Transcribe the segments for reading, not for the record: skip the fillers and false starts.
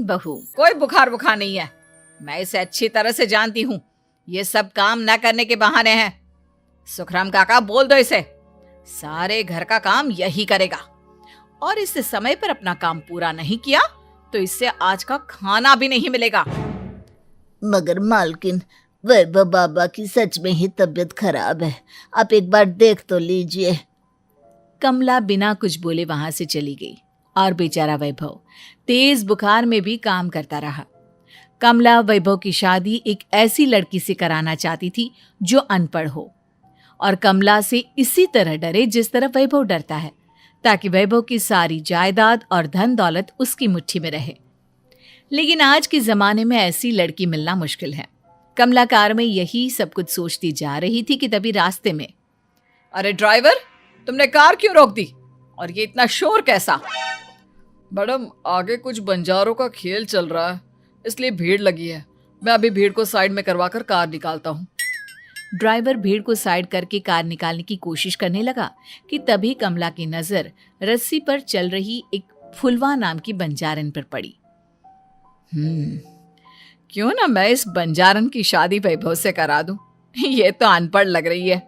बहू, कोई बुखार बुखार नहीं है। मैं इसे अच्छी तरह से जानती हूँ। ये सब काम न करने के बहाने हैं। सुखराम काका, बोल दो इसे, सारे घर का काम यही करेगा, और इससे समय पर अपना काम पूरा नहीं किया तो इससे आज का खाना भी नहीं मिलेगा। मगर मालकिन, वैभव बाबा की सच में ही तबीयत खराब है, आप एक बार देख तो लीजिए। कमला बिना कुछ बोले वहां से चली गई और बेचारा वैभव तेज बुखार में भी काम करता रहा। कमला वैभव की शादी एक ऐसी लड़की से कराना चाहती थी जो अनपढ़ हो और कमला से इसी तरह डरे जिस तरह वैभव डरता है, ताकि वैभव की सारी जायदाद और धन दौलत उसकी मुट्ठी में रहे। लेकिन आज के जमाने में ऐसी लड़की मिलना मुश्किल है। कमला कार में यही सब कुछ सोचती जा रही थी कि तभी रास्ते में, अरे ड्राइवर, तुमने कार क्यों रोक दी और ये इतना शोर कैसा? मैडम, आगे कुछ बंजारों का खेल चल रहा है, इसलिए भीड़ लगी है। मैं अभी भीड़ को साइड में करवाकर कार निकालता हूँ। ड्राइवर भीड़ को साइड करके कार निकालने की कोशिश करने लगा कि तभी कमला की नजर रस्सी पर चल रही एक फुलवा नाम की बंजारन पर पड़ी। क्यों ना मैं इस बंजारन की शादी वैभव से करा दूं। ये तो अनपढ़ लग रही है,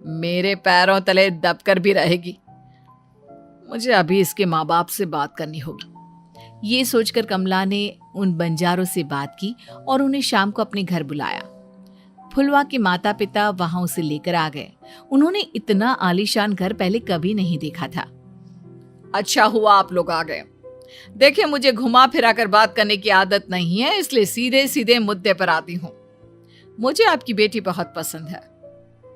मेरे पैरों तले दबकर भी रहेगी। मुझे अभी इसके माँ बाप से बात करनी होगी। ये सोचकर कमला ने उन बंजारों से बात की और उन्हें शाम को अपने घर बुलाया। फुलवा के माता पिता वहां उसे लेकर आ गए। उन्होंने इतना आलीशान घर पहले कभी नहीं देखा था। अच्छा हुआ आप लोग आ गए। देखिए, मुझे घुमा फिरा कर बात करने की आदत नहीं है, इसलिए सीधे सीधे मुद्दे पर आती हूँ। मुझे आपकी बेटी बहुत पसंद है।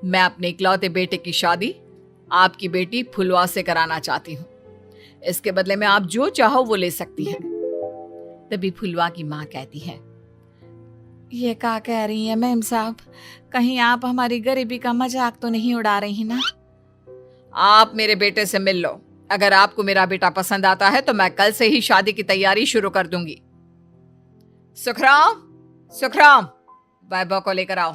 मैं अपने इकलौते बेटे की शादी आपकी बेटी फुलवा से कराना चाहती हूँ। इसके बदले में आप जो चाहो वो ले सकती हैं। तभी फुलवा की माँ कहती है, ये क्या कह रही है मैम साहब? कहीं आप हमारी गरीबी का मजाक तो नहीं उड़ा रही ना? आप मेरे बेटे से मिल लो। अगर आपको मेरा बेटा पसंद आता है तो मैं कल से ही शादी की तैयारी शुरू कर दूंगी। सुखराम, सुखराम, वैभव को लेकर आओ।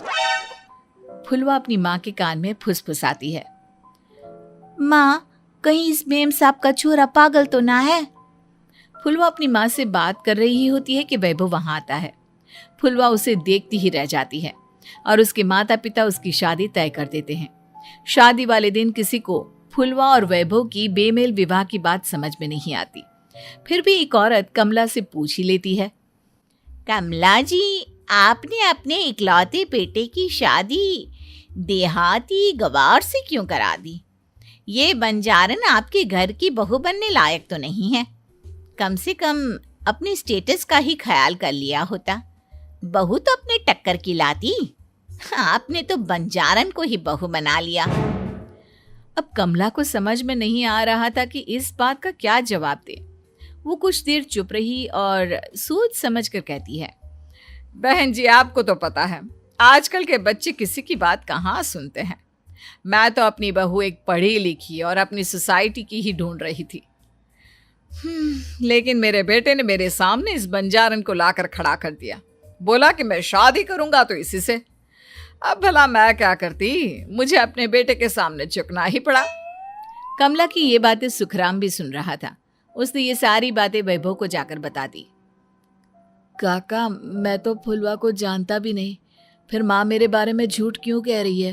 फुलवा अपनी माँ के कान में फुसफुसाती है, माँ, कहीं इस मेम साहब का छोरा पागल तो ना है? फुलवा अपनी माँ से बात कर रही होती है कि वैभव वहां आता है। फुलवा उसे देखती ही रह जाती है और उसके माता पिता उसकी शादी तय कर देते हैं। शादी वाले दिन किसी को फुलवा और वैभव की बेमेल विवाह की बात समझ में नहीं आती। फिर भी एक औरत कमला से पूछ ही लेती है, कमला जी, आपने अपने इकलौते बेटे की शादी देहाती गवार से क्यों करा दी? ये बंजारन आपके घर की बहू बनने लायक तो नहीं है। कम से कम अपने स्टेटस का ही ख्याल कर लिया होता। बहू तो अपने टक्कर की लाती, आपने तो बंजारन को ही बहू बना लिया। अब कमला को समझ में नहीं आ रहा था कि इस बात का क्या जवाब दे। वो कुछ देर चुप रही और सोच समझ कर कहती है, बहन जी, आपको तो पता है आजकल के बच्चे किसी की बात कहाँ सुनते हैं। मैं तो अपनी बहू एक पढ़ी लिखी और अपनी सोसाइटी की ही ढूंढ रही थी। लेकिन मेरे बेटे ने मेरे सामने इस बंजारन को लाकर खड़ा कर दिया। बोला कि मैं शादी करूंगा तो इसी से। अब भला मैं क्या करती, मुझे अपने बेटे के सामने झुकना ही पड़ा। कमला की ये बातें सुखराम भी सुन रहा था। उसने ये सारी बातें वैभव को जाकर बता दी। काका, मैं तो फुलवा को जानता भी नहीं, फिर माँ मेरे बारे में झूठ क्यों कह रही है?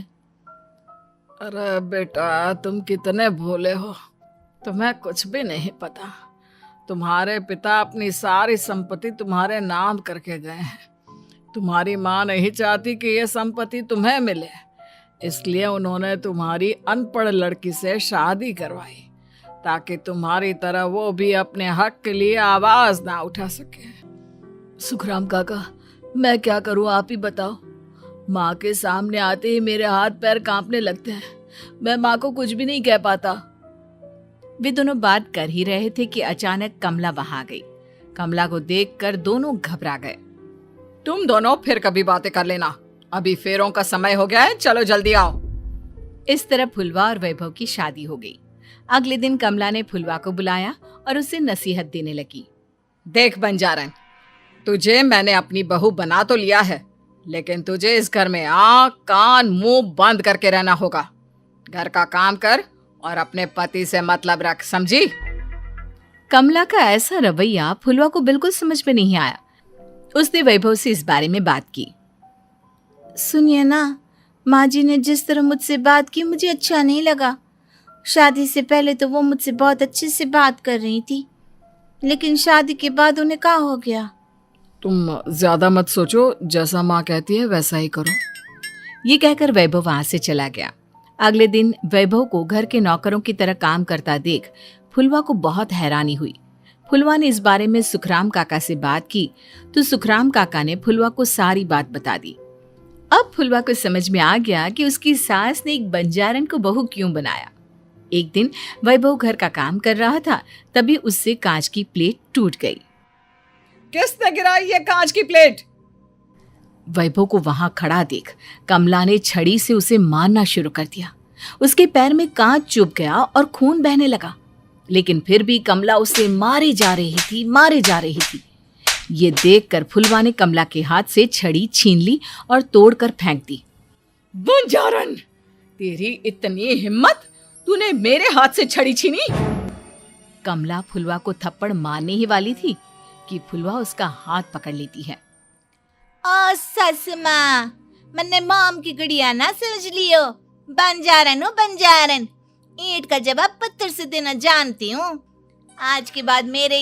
अरे बेटा, तुम कितने भोले हो, तुम्हें कुछ भी नहीं पता। तुम्हारे पिता अपनी सारी संपत्ति तुम्हारे नाम करके गए हैं। तुम्हारी माँ नहीं चाहती कि यह संपत्ति तुम्हें मिले, इसलिए उन्होंने तुम्हारी अनपढ़ लड़की से शादी करवाई, ताकि तुम्हारी तरह वो भी अपने हक के लिए आवाज ना उठा सके। सुखराम काका, मैं क्या करूं, आप ही बताओ। माँ के सामने आते ही मेरे हाथ पैर कांपने लगते हैं। मैं माँ को कुछ भी नहीं कह पाता। वे दोनों बात कर ही रहे थे कि अचानक कमला वहां आ गई। कमला को देखकर दोनों घबरा गए। तुम दोनों फिर कभी बातें कर लेना, अभी फेरों का समय हो गया है, चलो जल्दी आओ। इस तरह फुलवा और वैभव की शादी हो गई। अगले दिन कमला ने फुलवा को बुलाया और उसे नसीहत देने लगी। देख बंजारन, तुझे मैंने अपनी बहू बना तो लिया है, लेकिन तुझे इस घर में आँख कान मुंह बंद करके रहना होगा। घर का काम कर और अपने पति से मतलब रख, समझी? कमला का ऐसा रवैया फुलवा को बिल्कुल समझ में नहीं आया। उसने वैभव से इस बारे में बात की। सुनिए ना, माँ जी ने जिस तरह मुझसे बात की मुझे अच्छा नहीं लगा। शादी से पहले तो वो मुझसे बहुत अच्छे से बात कर रही थी, लेकिन शादी के बाद उन्हें क्या हो गया? तुम ज्यादा मत सोचो, जैसा माँ कहती है वैसा ही करो। ये कहकर वैभव वहां से चला गया। अगले दिन वैभव को घर के नौकरों की तरह काम करता देख फुलवा को बहुत हैरानी हुई। फुलवा ने इस बारे में सुखराम काका से बात की तो सुखराम काका ने फुलवा को सारी बात बता दी। अब फुलवा को समझ में आ गया कि उसकी सास ने एक बंजारन को बहू क्यों बनाया। एक दिन वैभव घर का काम कर रहा था, तभी उससे कांच की प्लेट टूट गई। किसने गिराई ये कांच की प्लेट? वैभव को वहां खड़ा देख कमला ने छड़ी से उसे मारना शुरू कर दिया। उसके पैर में कांच चुभ गया और खून बहने लगा, लेकिन फिर भी कमला उसे मारे जा रही थी। ये देखकर फुलवा ने कमला के हाथ से छड़ी छीन ली और तोड़कर फेंक दी। बंजारन, तेरी इतनी हिम्मत, तूने मेरे हाथ से छड़ी छीनी? कमला फुलवा को थप्पड़ मारने ही वाली थी कि फुलवा उसका हाथ पकड़ लेती है। ओ सस माँ, मैंने मॉम की गुड़िया ना समझ लियो। बंजारन हूँ बंजारन, ईंट का जवाब पत्थर से देना जानती हूँ। आज के बाद मेरे